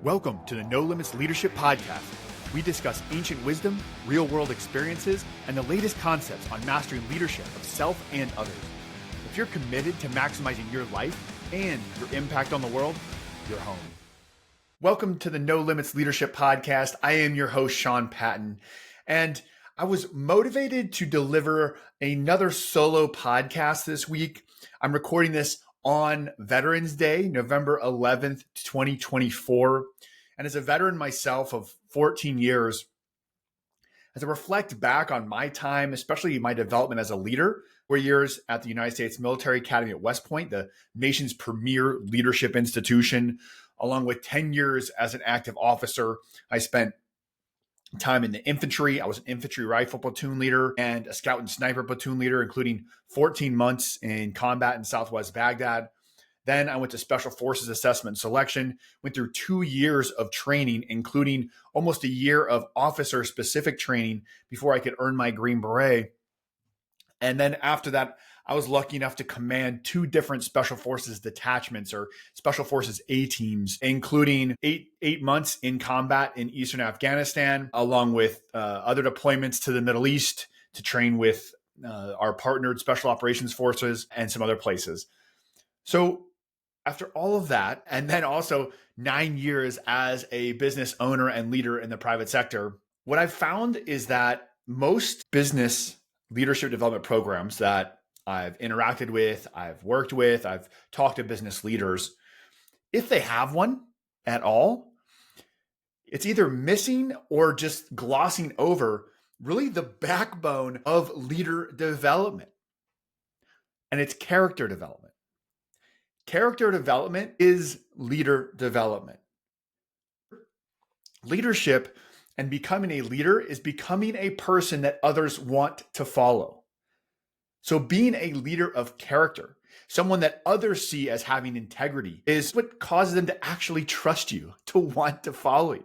Welcome to the No Limits Leadership Podcast. We discuss ancient wisdom, real-world experiences, and the latest concepts on mastering leadership of self and others. If you're committed to maximizing your life and your impact on the world, you're home. Welcome to the No Limits Leadership Podcast. I am your host, Sean Patton, and I was motivated to deliver another solo podcast this week. I'm recording this on Veterans Day, November 11th, 2024. And as a veteran myself of 14 years, as I reflect back on my time, especially my development as a leader, 4 years at the United States Military Academy at West Point, the nation's premier leadership institution, along with 10 years as an active officer. I spent time in the infantry. I was an infantry rifle platoon leader and a scout and sniper platoon leader, including 14 months in combat in Southwest Baghdad. Then I went to Special Forces Assessment and Selection, went through 2 years of training, including almost a year of officer-specific training before I could earn my Green Beret. And then after that, I was lucky enough to command 2 different Special Forces detachments or Special Forces A-teams, including eight months in combat in Eastern Afghanistan, along with other deployments to the Middle East to train with our partnered Special Operations Forces and some other places. So after all of that, and then also 9 years as a business owner and leader in the private sector, what I've found is that most business leadership development programs that I've interacted with, I've worked with, I've talked to business leaders, if they have one at all, it's either missing or just glossing over really the backbone of leader development. And it's character development. Character development is leader development. Leadership and becoming a leader is becoming a person that others want to follow. So being a leader of character, someone that others see as having integrity, is what causes them to actually trust you, to want to follow you.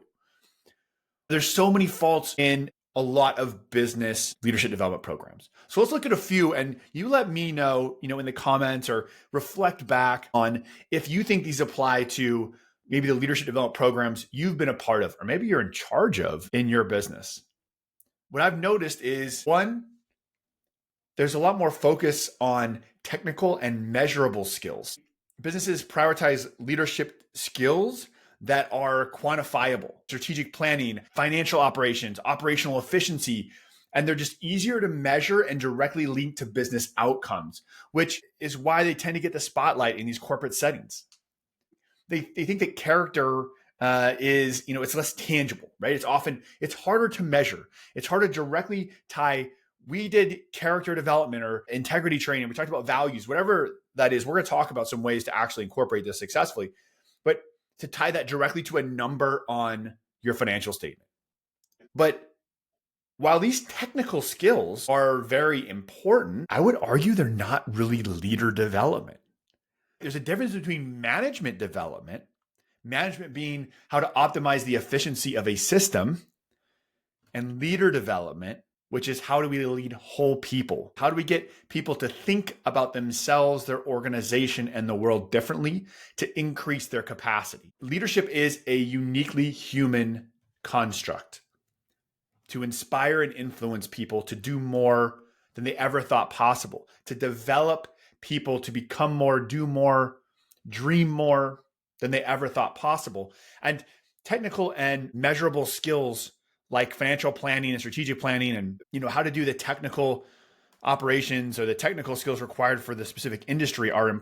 There's so many faults in a lot of business leadership development programs. So let's look at a few, and you let me know, in the comments or reflect back on if you think these apply to maybe the leadership development programs you've been a part of, or maybe you're in charge of in your business. What I've noticed is, one, there's a lot more focus on technical and measurable skills. Businesses prioritize leadership skills that are quantifiable, strategic planning, financial operations, operational efficiency, and they're just easier to measure and directly link to business outcomes, which is why they tend to get the spotlight in these corporate settings. They think that character is, it's less tangible, right? It's harder to measure. It's harder to directly tie. We did character development or integrity training. We talked about values, whatever that is. We're going to talk about some ways to actually incorporate this successfully, but to tie that directly to a number on your financial statement. But while these technical skills are very important, I would argue they're not really leader development. There's a difference between management development, management being how to optimize the efficiency of a system, and leader development, which is how do we lead whole people? How do we get people to think about themselves, their organization, and the world differently to increase their capacity? Leadership is a uniquely human construct to inspire and influence people to do more than they ever thought possible, to develop people to become more, do more, dream more than they ever thought possible. And technical and measurable skills like financial planning and strategic planning and how to do the technical operations or the technical skills required for the specific industry are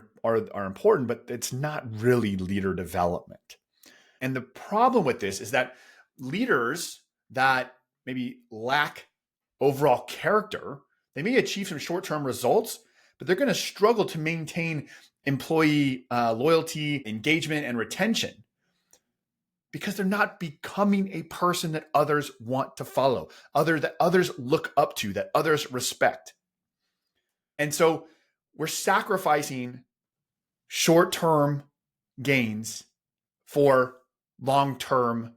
important, but it's not really leader development. And the problem with this is that leaders that maybe lack overall character, they may achieve some short-term results, but they're going to struggle to maintain employee loyalty, engagement, and retention, because they're not becoming a person that others want to follow, that others look up to, that others respect. And so we're sacrificing short-term gains for long-term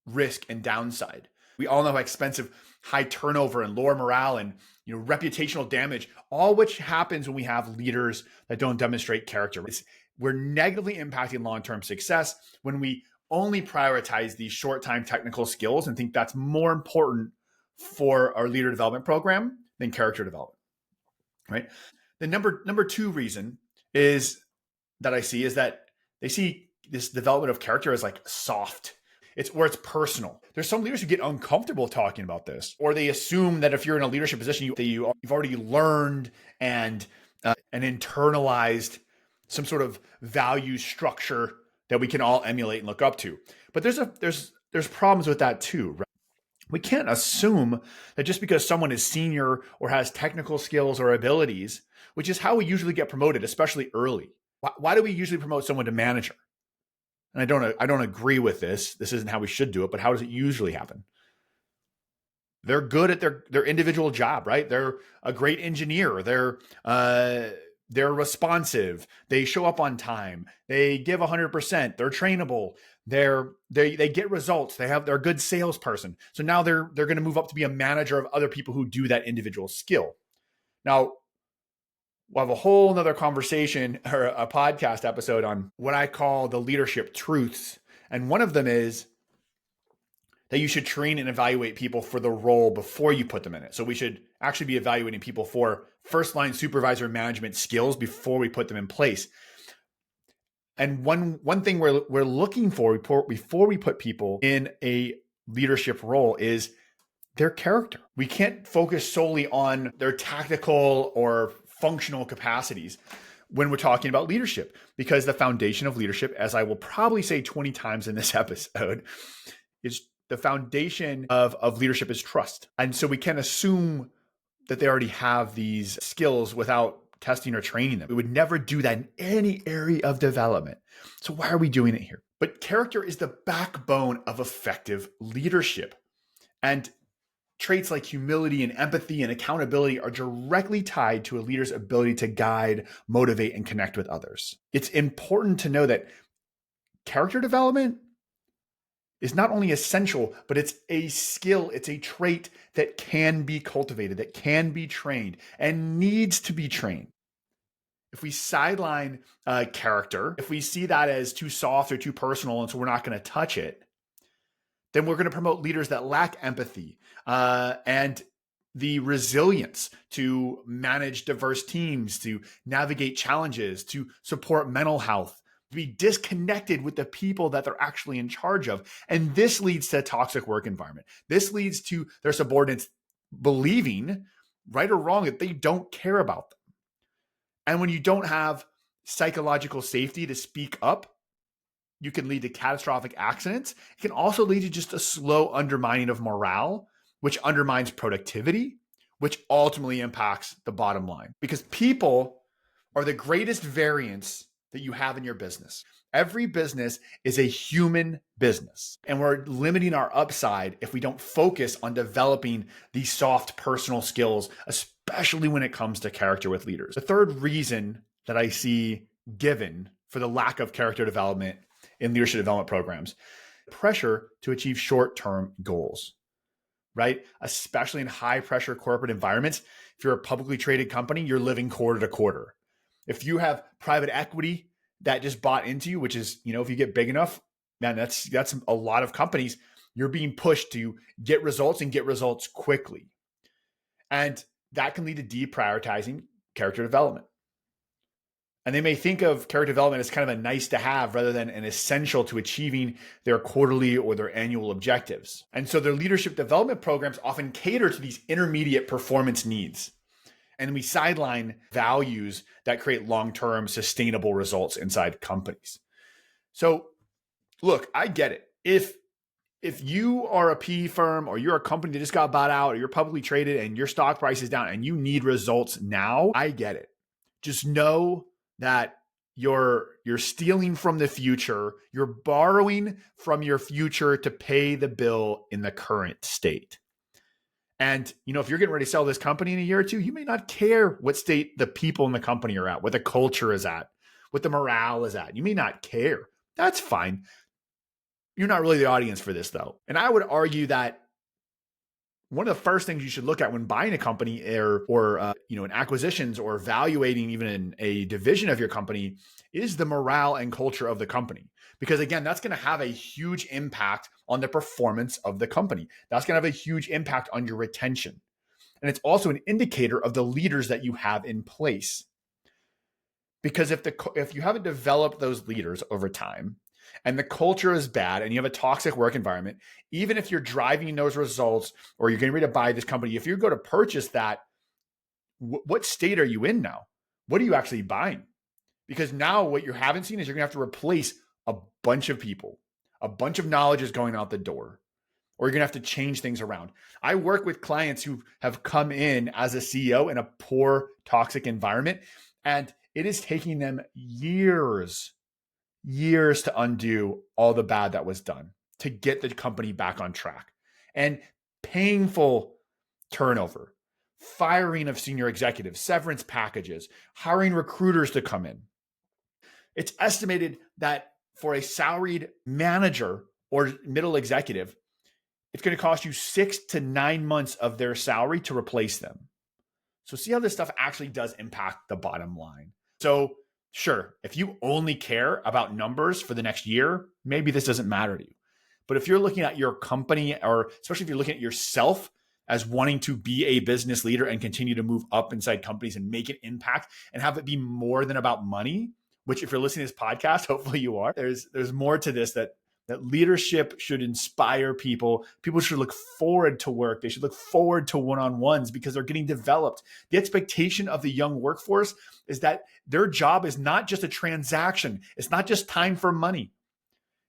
risk and downside. We all know how expensive high turnover and lower morale and reputational damage, all which happens when we have leaders that don't demonstrate character. We're negatively impacting long-term success when we only prioritize these short-time technical skills and think that's more important for our leader development program than character development, right? The number two reason is that I see is that they see this development of character as like soft. It's personal. There's some leaders who get uncomfortable talking about this, or they assume that if you're in a leadership position, you've already learned and internalized some sort of value structure that we can all emulate and look up to. But there's problems with that too, right? We can't assume that just because someone is senior or has technical skills or abilities, which is how we usually get promoted, especially early. Why do we usually promote someone to manager? And I don't agree with this. This isn't how we should do it, but how does it usually happen? They're good at their individual job, right? They're a great engineer. They're responsive. They show up on time. They give 100%. They're trainable. They get results. They're a good salesperson. So now they're going to move up to be a manager of other people who do that individual skill. Now, we'll have a whole nother conversation or a podcast episode on what I call the leadership truths. And one of them is that you should train and evaluate people for the role before you put them in it. So we should actually be evaluating people for first line supervisor management skills before we put them in place. And one thing we're looking for before we put people in a leadership role is their character. We can't focus solely on their tactical or functional capacities when we're talking about leadership, because the foundation of leadership, as I will probably say 20 times in this episode, is the foundation of leadership is trust. And so we can't assume that they already have these skills without testing or training them. We would never do that in any area of development. So why are we doing it here? But character is the backbone of effective leadership. And traits like humility and empathy and accountability are directly tied to a leader's ability to guide, motivate, and connect with others. It's important to know that character development is not only essential, but it's a skill, it's a trait that can be cultivated, that can be trained, and needs to be trained. If we sideline character, if we see that as too soft or too personal, and so we're not going to touch it, then we're going to promote leaders that lack empathy and the resilience to manage diverse teams, to navigate challenges, to support mental health, to be disconnected with the people that they're actually in charge of. And this leads to a toxic work environment. This leads to their subordinates believing, right or wrong, that they don't care about them. And when you don't have psychological safety to speak up, you can lead to catastrophic accidents. It can also lead to just a slow undermining of morale, which undermines productivity, which ultimately impacts the bottom line. Because people are the greatest variance that you have in your business. Every business is a human business, and we're limiting our upside if we don't focus on developing these soft personal skills, especially when it comes to character with leaders. The third reason that I see given for the lack of character development in leadership development programs, pressure to achieve short-term goals, right? Especially in high-pressure corporate environments. If you're a publicly traded company, you're living quarter to quarter. If you have private equity that just bought into you, which is, if you get big enough, man, that's a lot of companies. You're being pushed to get results and get results quickly. And that can lead to deprioritizing character development. And they may think of character development as kind of a nice to have rather than an essential to achieving their quarterly or their annual objectives. And so their leadership development programs often cater to these intermediate performance needs. And we sideline values that create long-term sustainable results inside companies. So look, I get it. If you are a PE firm or you're a company that just got bought out or you're publicly traded and your stock price is down and you need results now, I get it. Just know that you're stealing from the future. You're borrowing from your future to pay the bill in the current state. And, if you're getting ready to sell this company in a year or two, you may not care what state the people in the company are at, what the culture is at, what the morale is at. You may not care. That's fine. You're not really the audience for this, though. And I would argue that one of the first things you should look at when buying a company or in acquisitions or evaluating even in a division of your company is the morale and culture of the company. Because again, that's going to have a huge impact on the performance of the company. That's going to have a huge impact on your retention. And it's also an indicator of the leaders that you have in place. Because if you haven't developed those leaders over time and the culture is bad and you have a toxic work environment, even if you're driving those results or you're getting ready to buy this company, if you go to purchase that, what state are you in now? What are you actually buying? Because now what you haven't seen is you're going to have to replace a bunch of people. A bunch of knowledge is going out the door, or you're going to have to change things around. I work with clients who have come in as a CEO in a poor, toxic environment, and it is taking them years to undo all the bad that was done to get the company back on track. And painful turnover, firing of senior executives, severance packages, hiring recruiters to come in. It's estimated that for a salaried manager or middle executive, it's going to cost you 6 to 9 months of their salary to replace them. So see how this stuff actually does impact the bottom line. So sure, if you only care about numbers for the next year, maybe this doesn't matter to you. But if you're looking at your company, or especially if you're looking at yourself as wanting to be a business leader and continue to move up inside companies and make an impact and have it be more than about money, which if you're listening to this podcast, hopefully you are, there's more to this, that leadership should inspire people. People should look forward to work. They should look forward to one-on-ones because they're getting developed. The expectation of the young workforce is that their job is not just a transaction. It's not just time for money.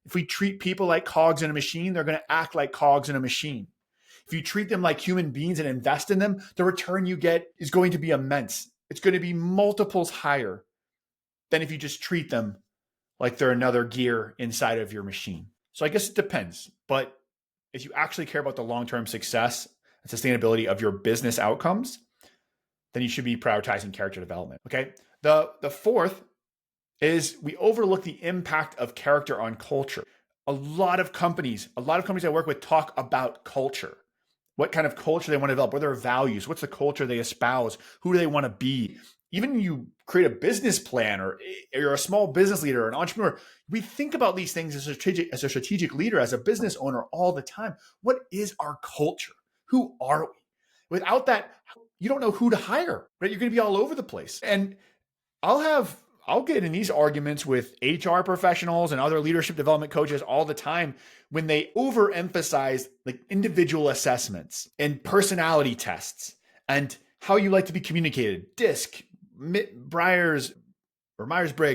If we treat people like cogs in a machine, they're going to act like cogs in a machine. If you treat them like human beings and invest in them, the return you get is going to be immense. It's going to be multiples higher than if you just treat them like they're another gear inside of your machine. So I guess it depends. But if you actually care about the long-term success and sustainability of your business outcomes, then you should be prioritizing character development. Okay. The fourth is we overlook the impact of character on culture. A lot of companies I work with talk about culture. What kind of culture they want to develop, what are their values, what's the culture they espouse, who do they want to be. Even you create a business plan, or you're a small business leader or an entrepreneur, we think about these things as a strategic leader, as a business owner all the time. What is our culture? Who are we? Without that, you don't know who to hire, right? You're going to be all over the place. And I'll get in these arguments with HR professionals and other leadership development coaches all the time when they overemphasize like individual assessments and personality tests and how you like to be communicated, DISC, Myers-Briggs,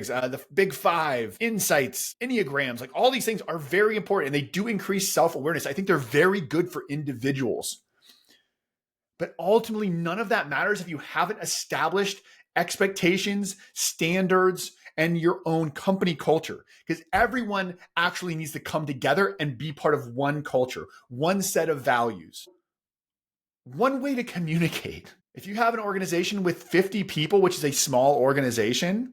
the Big Five, insights, Enneagrams, like all these things are very important and they do increase self-awareness. I think they're very good for individuals. But ultimately, none of that matters if you haven't established expectations, standards, and your own company culture. Because everyone actually needs to come together and be part of one culture, one set of values, one way to communicate. If you have an organization with 50 people, which is a small organization,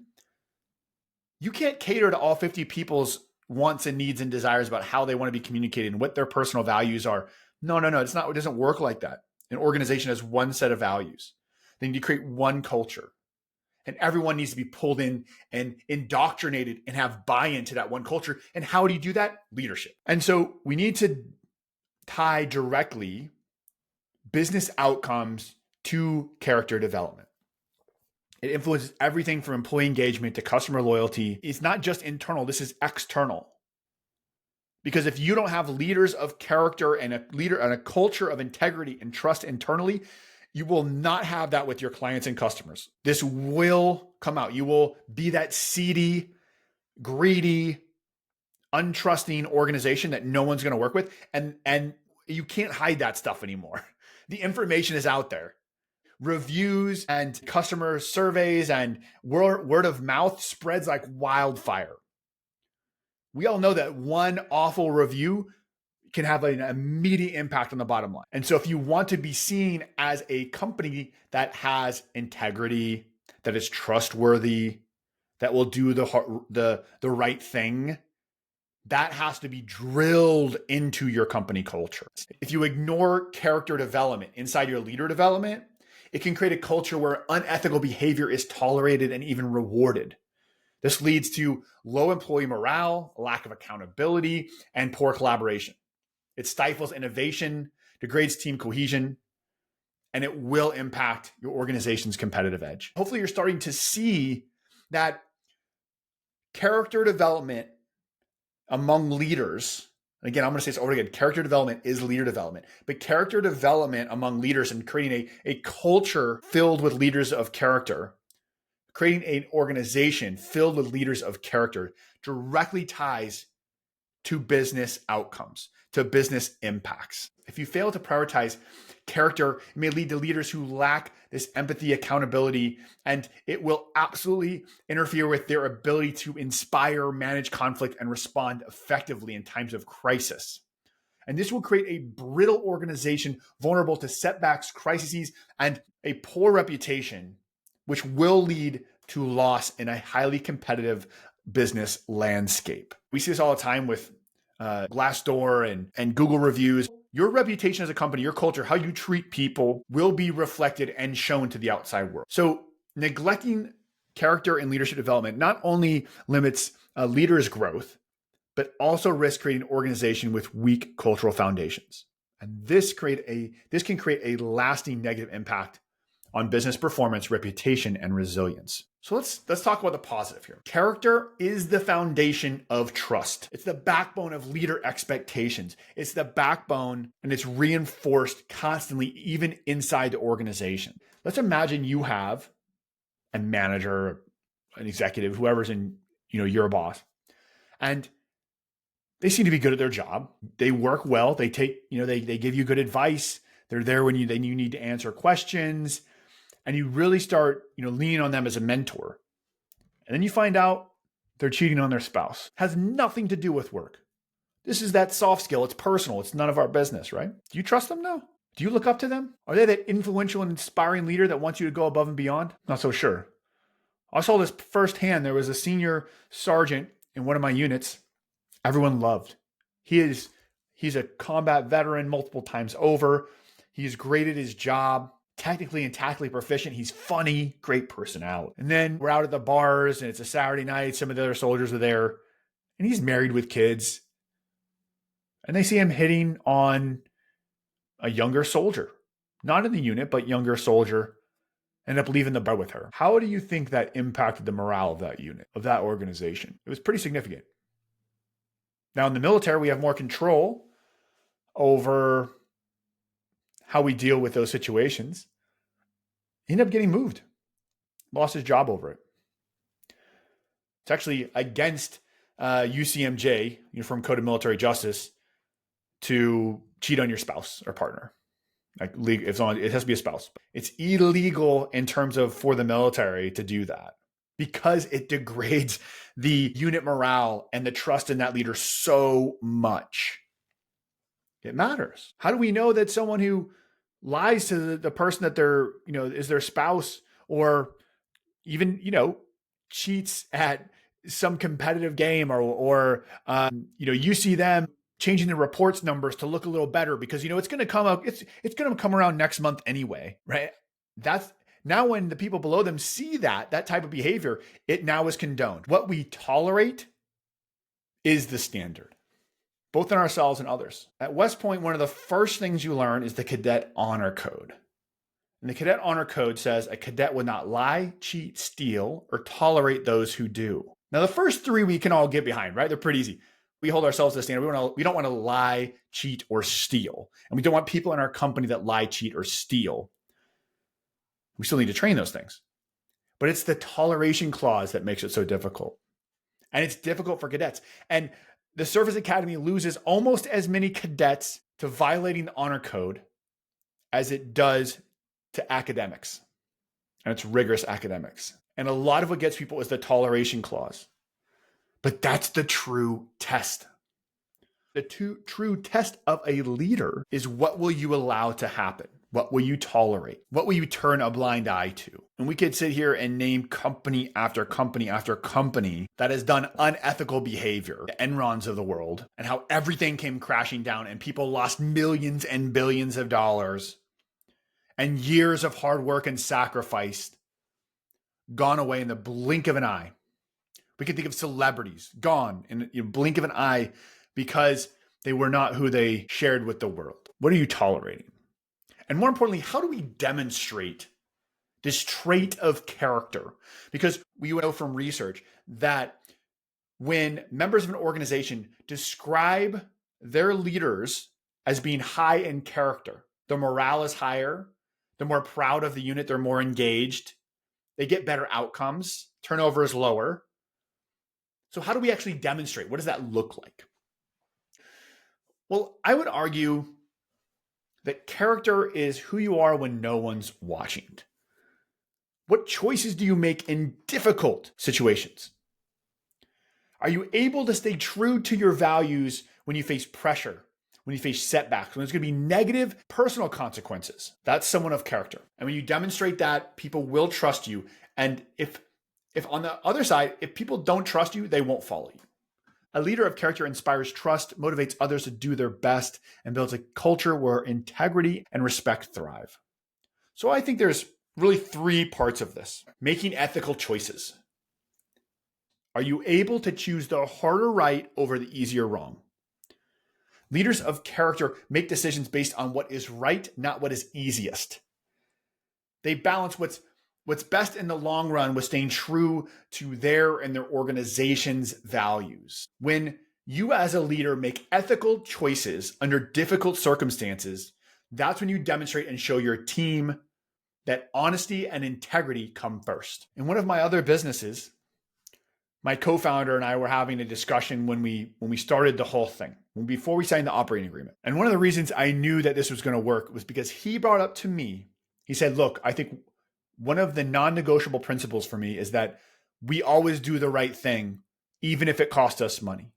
you can't cater to all 50 people's wants and needs and desires about how they want to be communicated and what their personal values are. No. It doesn't work like that. An organization has one set of values. They need to create one culture. And everyone needs to be pulled in and indoctrinated and have buy-in to that one culture. And how do you do that? Leadership. And so we need to tie directly business outcomes to character development. It influences everything from employee engagement to customer loyalty. It's not just internal, this is external. Because if you don't have leaders of character and a culture of integrity and trust internally, you will not have that with your clients and customers. This will come out. You will be that seedy, greedy, untrusting organization that no one's going to work with. And you can't hide that stuff anymore. The information is out there. Reviews and customer surveys and word of mouth spreads like wildfire. We all know that one awful review can have an immediate impact on the bottom line. And so if you want to be seen as a company that has integrity, that is trustworthy, that will do the right thing, that has to be drilled into your company culture. If you ignore character development inside your leader development, it can create a culture where unethical behavior is tolerated and even rewarded. This leads to low employee morale, lack of accountability, and poor collaboration. It stifles innovation, degrades team cohesion, and it will impact your organization's competitive edge. Hopefully, you're starting to see that character development among leaders, again, I'm going to say this over again, character development is leader development, but character development among leaders and creating a culture filled with leaders of character, creating an organization filled with leaders of character directly ties to business outcomes, to business impacts. If you fail to prioritize character, it may lead to leaders who lack this empathy, accountability, and it will absolutely interfere with their ability to inspire, manage conflict, and respond effectively in times of crisis. And this will create a brittle organization vulnerable to setbacks, crises, and a poor reputation, which will lead to loss in a highly competitive business landscape. We see this all the time with Glassdoor and Google reviews. Your reputation as a company, your culture, how you treat people will be reflected and shown to the outside world. So neglecting character and leadership development not only limits a leader's growth, but also risks creating an organization with weak cultural foundations. And this can create a lasting negative impact on business performance, reputation, and resilience. So let's talk about the positive here. Character is the foundation of trust. It's the backbone of leader expectations. It's the backbone, and it's reinforced constantly, even inside the organization. Let's imagine you have a manager, an executive, whoever's in, you're a boss, and they seem to be good at their job. They work well. They take, they give you good advice. They're there when you need to answer questions. And you really start, leaning on them as a mentor. And then you find out they're cheating on their spouse. Has nothing to do with work. This is that soft skill. It's personal. It's none of our business, right? Do you trust them? No. Do you look up to them? Are they that influential and inspiring leader that wants you to go above and beyond? Not so sure. I saw this firsthand. There was a senior sergeant in one of my units. Everyone loved. He's a combat veteran multiple times over. He's great at his job. Technically and tactically proficient. He's funny, great personality. And then we're out at the bars and it's a Saturday night. Some of the other soldiers are there and he's married with kids. And they see him hitting on a younger soldier, not in the unit, but younger soldier, end up leaving the bar with her. How do you think that impacted the morale of that unit, of that organization? It was pretty significant. Now in the military, we have more control over how we deal with those situations. He ended up getting moved, lost his job over it. It's actually against UCMJ, Uniform Code of Military Justice, to cheat on your spouse or partner. It has to be a spouse. It's illegal in terms of for the military to do that because it degrades the unit morale and the trust in that leader so much. It matters. How do we know that someone who lies to the person that they're, is their spouse or even, cheats at some competitive game or you see them changing the reports numbers to look a little better because, it's going to come up, it's going to come around next month anyway, right? That's now when the people below them see that type of behavior, it now is condoned. What we tolerate is the standard, both in ourselves and others. At West Point, one of the first things you learn is the Cadet Honor Code. And the Cadet Honor Code says a cadet would not lie, cheat, steal, or tolerate those who do. Now, the first three we can all get behind, right? They're pretty easy. We hold ourselves to the standard. We don't want to lie, cheat, or steal. And we don't want people in our company that lie, cheat, or steal. We still need to train those things. But it's the toleration clause that makes it so difficult. And it's difficult for cadets. And the Service Academy loses almost as many cadets to violating the honor code as it does to academics. And it's rigorous academics. And a lot of what gets people is the toleration clause. But that's the true test. The true test of a leader is what will you allow to happen? What will you tolerate? What will you turn a blind eye to? And we could sit here and name company after company after company that has done unethical behavior, the Enrons of the world, and how everything came crashing down and people lost millions and billions of dollars and years of hard work and sacrifice gone away in the blink of an eye We can think of celebrities gone in a blink of an eye because they were not who they shared with the world. What are you tolerating? And more importantly, how do we demonstrate this trait of character? Because we know from research that when members of an organization describe their leaders as being high in character, the morale is higher, they're more proud of the unit, they're more engaged, they get better outcomes, turnover is lower. So how do we actually demonstrate? What does that look like? Well, I would argue that character is who you are when no one's watching. What choices do you make in difficult situations? Are you able to stay true to your values when you face pressure, when you face setbacks, when there's going to be negative personal consequences? That's someone of character. And when you demonstrate that, people will trust you. And if on the other side, if people don't trust you, they won't follow you. A leader of character inspires trust, motivates others to do their best, and builds a culture where integrity and respect thrive. So I think there's really 3 parts of this. Making ethical choices. Are you able to choose the harder right over the easier wrong? Leaders of character make decisions based on what is right, not what is easiest. They balance what's best in the long run with staying true to their and their organization's values. When you as a leader make ethical choices under difficult circumstances, that's when you demonstrate and show your team that honesty and integrity come first. In one of my other businesses, my co-founder and I were having a discussion when we started the whole thing, before we signed the operating agreement. And one of the reasons I knew that this was going to work was because he brought up to me, he said, look, I think one of the non-negotiable principles for me is that we always do the right thing, even if it costs us money.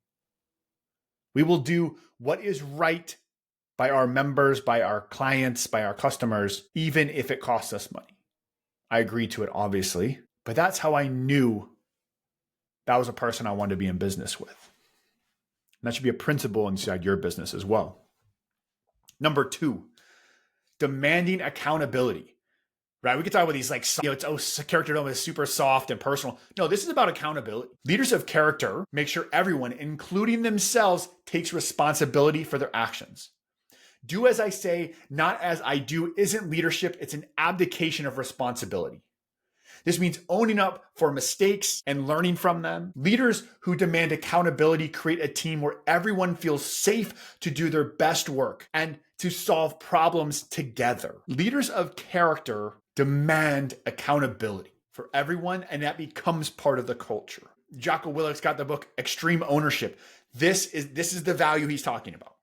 We will do what is right by our members, by our clients, by our customers, even if it costs us money. I agreed to it, obviously, but that's how I knew that was a person I wanted to be in business with. And that should be a principle inside your business as well. Number 2, demanding accountability. Right? We could talk about these character development is super soft and personal. No, this is about accountability. Leaders of character make sure everyone, including themselves, takes responsibility for their actions. Do as I say, not as I do isn't leadership. It's an abdication of responsibility. This means owning up for mistakes and learning from them. Leaders who demand accountability create a team where everyone feels safe to do their best work and to solve problems together. Leaders of character demand accountability for everyone, and that becomes part of the culture. Jocko Willick's got the book Extreme Ownership. This is the value he's talking about.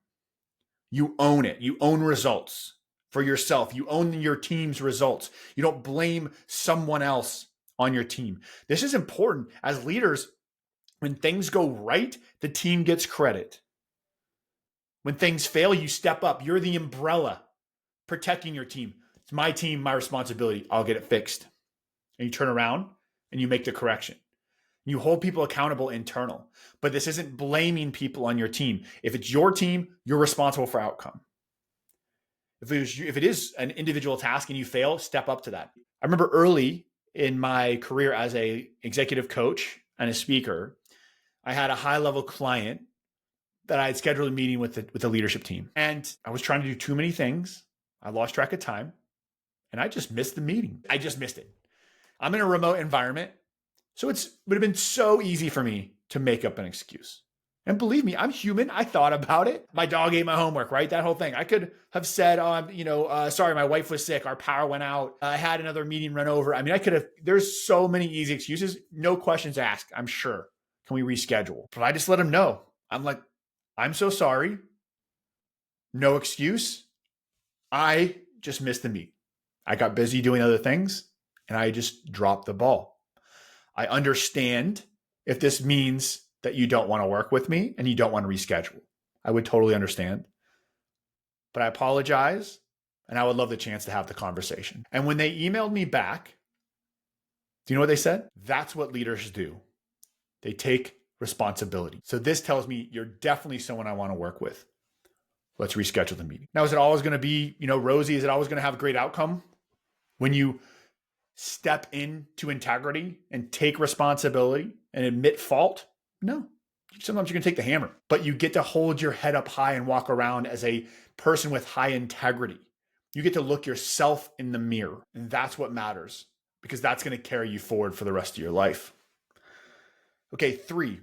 You own it. You own results for yourself. You own your team's results. You don't blame someone else on your team. This is important. As leaders, when things go right, the team gets credit. When things fail, you step up. You're the umbrella protecting your team. It's my team, my responsibility. I'll get it fixed. And you turn around and you make the correction. You hold people accountable internal, but this isn't blaming people on your team. If it's your team, you're responsible for outcome. If it is an individual task and you fail, step up to that. I remember early in my career as a executive coach and a speaker, I had a high-level client that I had scheduled a meeting with the leadership team. And I was trying to do too many things. I lost track of time and I just missed the meeting. I just missed it. I'm in a remote environment. So it would have been so easy for me to make up an excuse. And believe me, I'm human. I thought about it. My dog ate my homework, right? That whole thing. I could have said, sorry, my wife was sick. Our power went out. I had another meeting run over. I mean, there's so many easy excuses. No questions asked, I'm sure. Can we reschedule? But I just let him know. I'm like, I'm so sorry. No excuse. I just missed the meeting. I got busy doing other things and I just dropped the ball. I understand if this means that you don't want to work with me and you don't want to reschedule. I would totally understand. But I apologize and I would love the chance to have the conversation. And when they emailed me back, do you know what they said? That's what leaders do. They take responsibility. So this tells me you're definitely someone I want to work with. Let's reschedule the meeting. Now, is it always going to be, rosy? Is it always going to have a great outcome? When you step into integrity and take responsibility and admit fault? No. Sometimes you can take the hammer, but you get to hold your head up high and walk around as a person with high integrity. You get to look yourself in the mirror, and that's what matters, because that's going to carry you forward for the rest of your life. Okay, 3,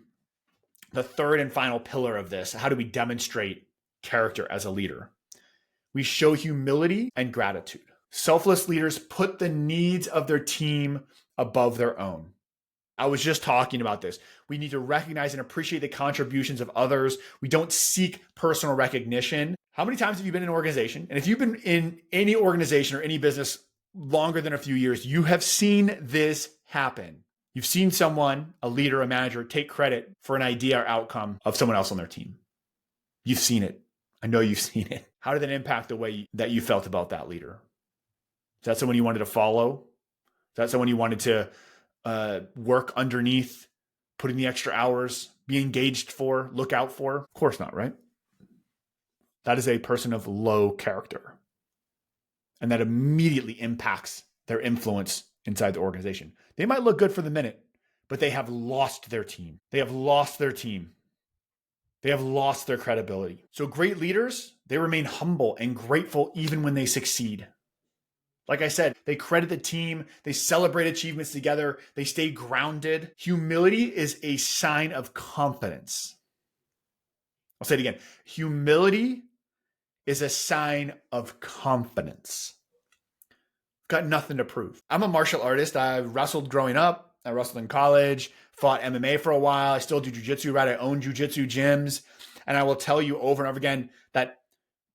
the third and final pillar of this. How do we demonstrate character as a leader? We show humility and gratitude. Selfless leaders put the needs of their team above their own. I was just talking about this. We need to recognize and appreciate the contributions of others. We don't seek personal recognition. How many times have you been in an organization? And if you've been in any organization or any business longer than a few years, you have seen this happen. You've seen someone, a leader, a manager, take credit for an idea or outcome of someone else on their team. You've seen it. I know you've seen it. How did that impact the way that you felt about that leader? Is that someone you wanted to follow? Is that someone you wanted to work underneath, put in the extra hours, be engaged for, look out for? Of course not, right? That is a person of low character. And that immediately impacts their influence inside the organization. They might look good for the minute, but they have lost their team. They have lost their team. They have lost their credibility. So great leaders, they remain humble and grateful even when they succeed. Like I said, they credit the team, they celebrate achievements together, they stay grounded. Humility is a sign of confidence. I'll say it again. Humility is a sign of confidence. Got nothing to prove. I'm a martial artist. I wrestled growing up. I wrestled in college, fought MMA for a while. I still do jujitsu, right? I own jujitsu gyms. And I will tell you over and over again that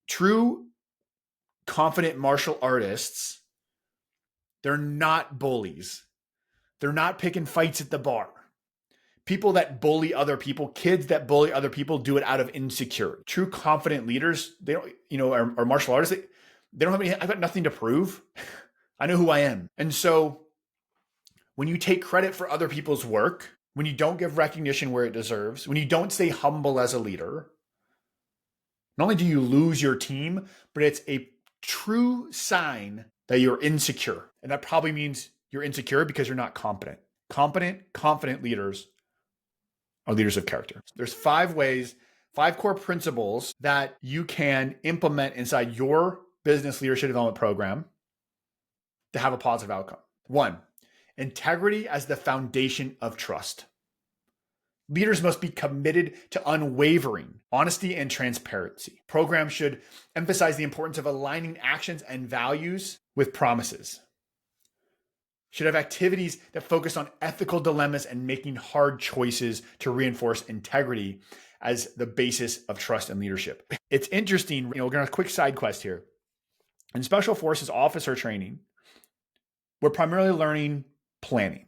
true confident martial artists, they're not bullies. They're not picking fights at the bar. People that bully other people, kids that bully other people, do it out of insecurity. True confident leaders, they don't, are martial artists. They don't have any, I've got nothing to prove. I know who I am. And so when you take credit for other people's work, when you don't give recognition where it deserves, when you don't stay humble as a leader, not only do you lose your team, but it's a true sign that you're insecure. And that probably means you're insecure because you're not competent. Confident leaders are leaders of character. There's 5 ways, 5 core principles that you can implement inside your business leadership development program to have a positive outcome. 1, integrity as the foundation of trust. Leaders must be committed to unwavering honesty and transparency. Programs should emphasize the importance of aligning actions and values with promises. Should have activities that focus on ethical dilemmas and making hard choices to reinforce integrity as the basis of trust and leadership. It's interesting, we're going to a quick side quest here. In Special Forces officer training, we're primarily learning planning,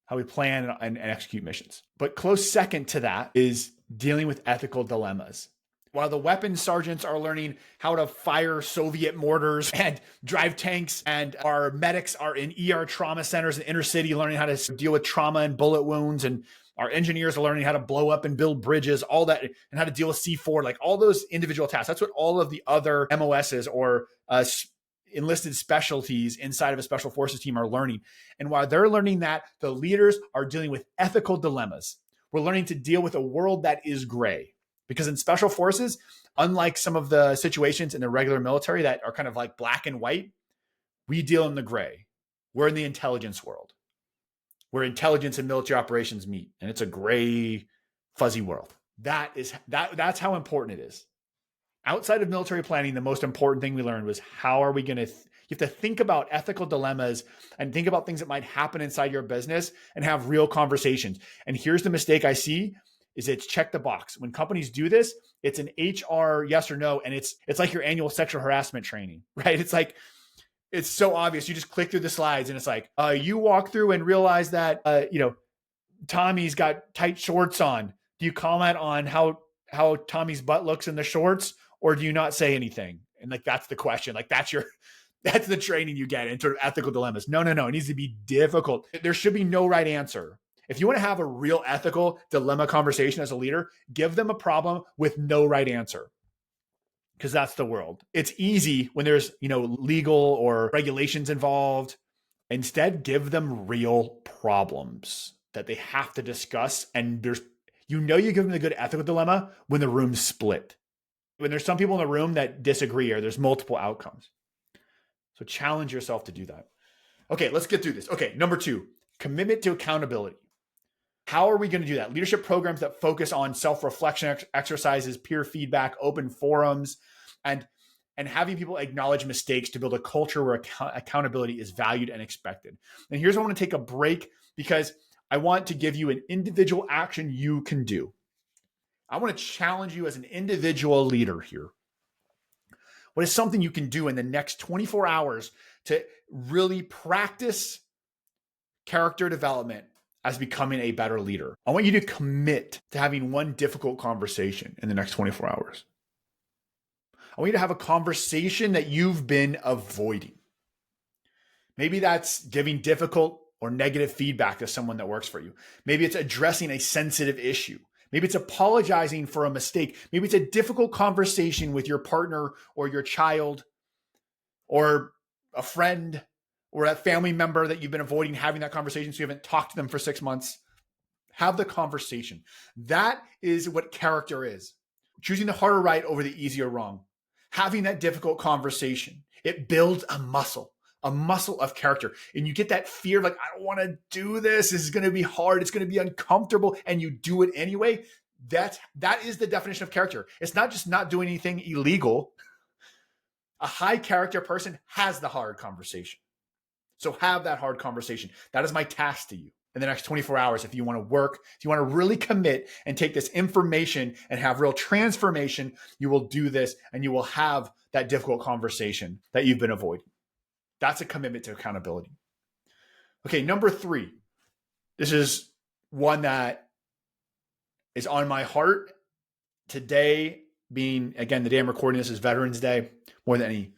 how we plan and execute missions. But close second to that is dealing with ethical dilemmas. While the weapons sergeants are learning how to fire Soviet mortars and drive tanks, and our medics are in ER trauma centers in inner city learning how to deal with trauma and bullet wounds, and our engineers are learning how to blow up and build bridges, all that, and how to deal with C4, like all those individual tasks. That's what all of the other MOSs or enlisted specialties inside of a special forces team are learning. And while they're learning that, the leaders are dealing with ethical dilemmas. We're learning to deal with a world that is gray. Because in special forces, unlike some of the situations in the regular military that are kind of like black and white, we deal in the gray. We're in the intelligence world, where intelligence and military operations meet. And it's a gray, fuzzy world. That's how important it is. Outside of military planning, the most important thing we learned was how are we going to, you have to think about ethical dilemmas and think about things that might happen inside your business and have real conversations. And here's the mistake I see is it's check the box. When companies do this, it's an HR yes or no. And it's like your annual sexual harassment training, right? It's like, it's so obvious. You just click through the slides and it's like, you walk through and realize that, Tommy's got tight shorts on. Do you comment on how Tommy's butt looks in the shorts, or do you not say anything? And like, that's the question. Like that's the training you get in sort of ethical dilemmas. No. It needs to be difficult. There should be no right answer. If you want to have a real ethical dilemma conversation as a leader, give them a problem with no right answer. Because that's the world. It's easy when there's, legal or regulations involved, Instead, give them real problems that they have to discuss. And you give them the good ethical dilemma when the room's split. When there's some people in the room that disagree or there's multiple outcomes. So challenge yourself to do that. Okay, let's get through this. Okay, number 2, commitment to accountability. How are we going to do that? Leadership programs that focus on self-reflection exercises, peer feedback, open forums, and having people acknowledge mistakes to build a culture where accountability is valued and expected. And here's where I want to take a break because I want to give you an individual action you can do. I want to challenge you as an individual leader here. What is something you can do in the next 24 hours to really practice character development as becoming a better leader? I want you to commit to having one difficult conversation in the next 24 hours. I want you to have a conversation that you've been avoiding. Maybe that's giving difficult or negative feedback to someone that works for you. Maybe it's addressing a sensitive issue. Maybe it's apologizing for a mistake. Maybe it's a difficult conversation with your partner or your child or a friend or a family member that you've been avoiding having that conversation so you haven't talked to them for 6 months. Have the conversation. That is what character is. Choosing the harder right over the easier wrong. Having that difficult conversation. It builds a muscle of character. And you get that fear of like, I don't want to do this. This is going to be hard. It's going to be uncomfortable. And you do it anyway. That is the definition of character. It's not just not doing anything illegal. A high character person has the hard conversation. So have that hard conversation. That is my task to you in the next 24 hours. If you want to work, if you want to really commit and take this information and have real transformation, you will do this and you will have that difficult conversation that you've been avoiding. That's a commitment to accountability. Okay, number 3. This is one that is on my heart today, being, again, the day I'm recording this is Veterans Day, more than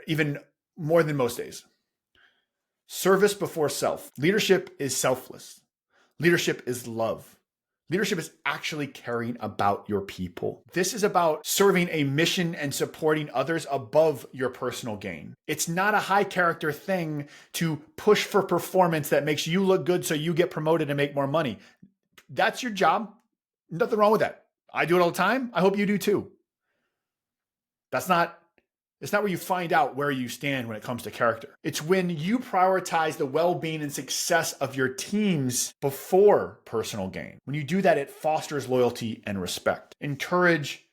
even more than most days. Service before self. Leadership is selfless. Leadership is love. Leadership is actually caring about your people. This is about serving a mission and supporting others above your personal gain. It's not a high character thing to push for performance that makes you look good so you get promoted and make more money. That's your job. Nothing wrong with that. I do it all the time. I hope you do too. It's not where you find out where you stand when it comes to character. It's when you prioritize the well-being and success of your teams before personal gain. When you do that, it fosters loyalty and respect. Encourage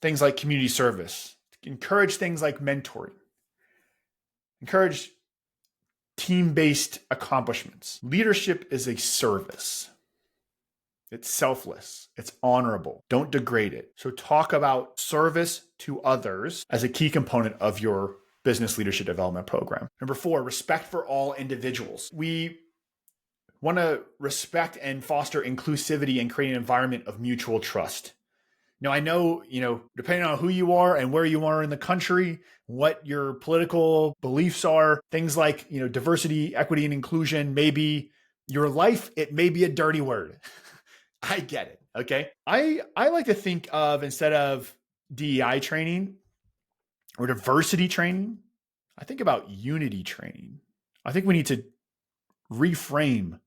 things like community service. Encourage things like mentoring. Encourage team-based accomplishments. Leadership is a service. It's selfless. It's honorable. Don't degrade it. So talk about service to others as a key component of your business leadership development program. Number 4, respect for all individuals. We want to respect and foster inclusivity and create an environment of mutual trust. Now, I know, depending on who you are and where you are in the country, what your political beliefs are, things like, diversity, equity, and inclusion may be your life. It may be a dirty word. I get it. Okay. I like to think of, instead of DEI training or diversity training, I think about unity training. I think we need to reframe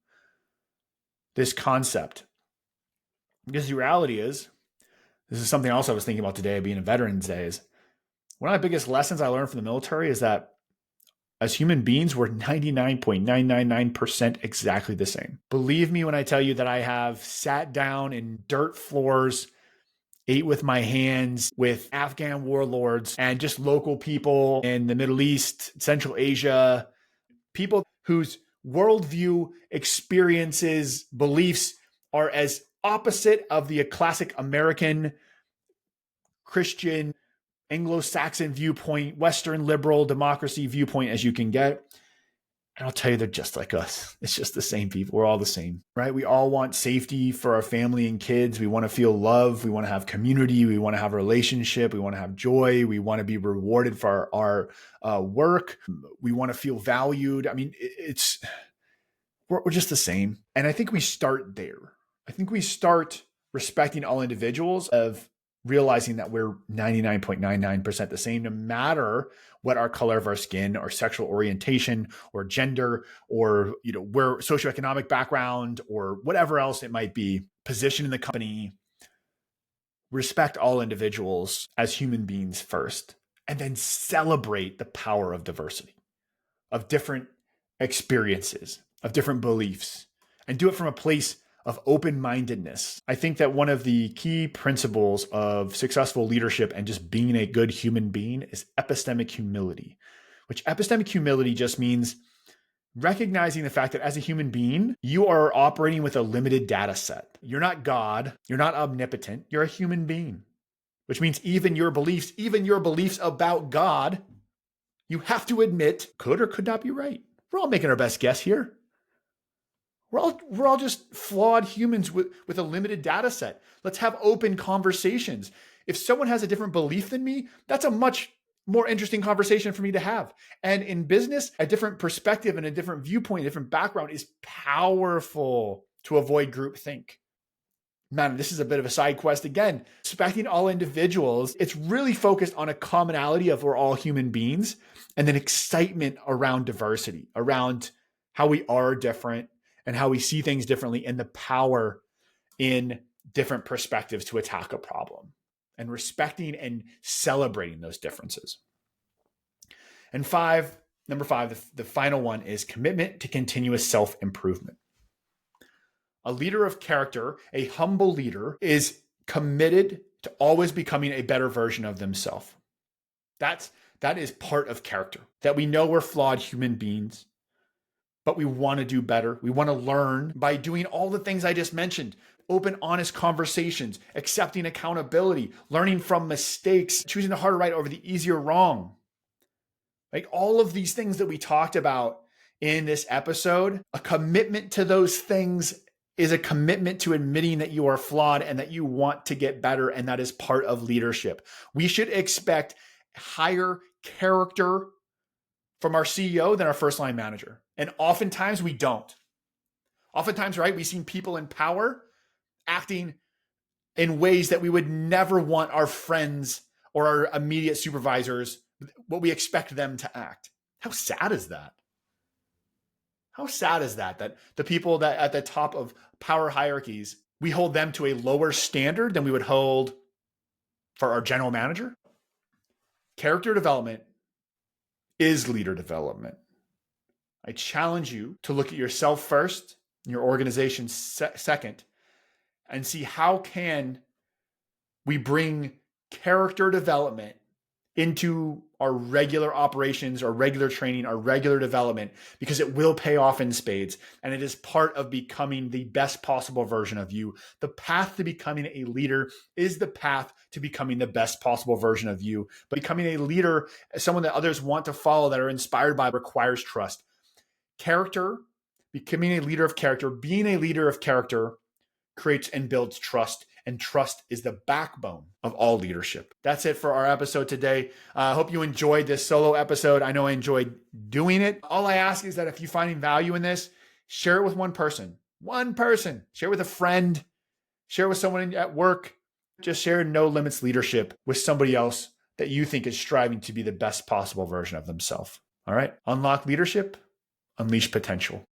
this concept, because the reality is, this is something else I was thinking about today, being a Veterans Day, is one of the biggest lessons I learned from the military is that as human beings, we're 99.999% exactly the same. Believe me when I tell you that I have sat down in dirt floors, ate with my hands with Afghan warlords and just local people in the Middle East, Central Asia, people whose worldview, experiences, beliefs are as opposite of the classic American Christian Anglo-Saxon viewpoint, Western liberal democracy viewpoint as you can get. And I'll tell you, they're just like us. It's just the same people. We're all the same, right? We all want safety for our family and kids. We want to feel love. We want to have community. We want to have a relationship. We want to have joy. We want to be rewarded for our work. We want to feel valued. I mean, we're just the same. And I think we start there. I think we start respecting all individuals of realizing that we're 99.99% the same, no matter what our color of our skin or sexual orientation or gender or where socioeconomic background or whatever else it might be, position in the company. Respect all individuals as human beings first, and then celebrate the power of diversity, of different experiences, of different beliefs, and do it from a place of open-mindedness. I think that one of the key principles of successful leadership and just being a good human being is epistemic humility, which epistemic humility just means recognizing the fact that as a human being, you are operating with a limited data set. You're not God. You're not omnipotent. You're a human being, which means even your beliefs about God, you have to admit could or could not be right. We're all making our best guess here. We're all just flawed humans with a limited data set. Let's have open conversations. If someone has a different belief than me, that's a much more interesting conversation for me to have. And in business, a different perspective and a different viewpoint, a different background is powerful to avoid groupthink. Man, this is a bit of a side quest again. Respecting all individuals, it's really focused on a commonality of we're all human beings, and then excitement around diversity, around how we are different and how we see things differently, and the power in different perspectives to attack a problem, and respecting and celebrating those differences. And number five, the final one is commitment to continuous self-improvement. A leader of character, a humble leader, is committed to always becoming a better version of themselves. That is part of character, that we know we're flawed human beings, but we want to do better. We want to learn by doing all the things I just mentioned. Open, honest conversations, accepting accountability, learning from mistakes, choosing the harder right over the easier wrong. Like all of these things that we talked about in this episode, a commitment to those things is a commitment to admitting that you are flawed and that you want to get better, and that is part of leadership. We should expect higher character from our CEO than our first line manager. And oftentimes we don't. Oftentimes, right, we've seen people in power acting in ways that we would never want our friends or our immediate supervisors, what we expect them to act. How sad is that? How sad is that? That the people that at the top of power hierarchies, we hold them to a lower standard than we would hold for our general manager? Character development is leader development. I challenge you to look at yourself first, your organization second, and see how can we bring character development into our regular operations, our regular training, our regular development, because it will pay off in spades. And it is part of becoming the best possible version of you. The path to becoming a leader is the path to becoming the best possible version of you. But becoming a leader, someone that others want to follow, that are inspired by, requires trust. Character, becoming a leader of character, being a leader of character creates and builds trust. And trust is the backbone of all leadership. That's it for our episode today. I hope you enjoyed this solo episode. I know I enjoyed doing it. All I ask is that if you're finding value in this, share it with one person. Share it with a friend. Share it with someone at work. Just share No Limits Leadership with somebody else that you think is striving to be the best possible version of themselves. All right? Unlock leadership. Unleash potential.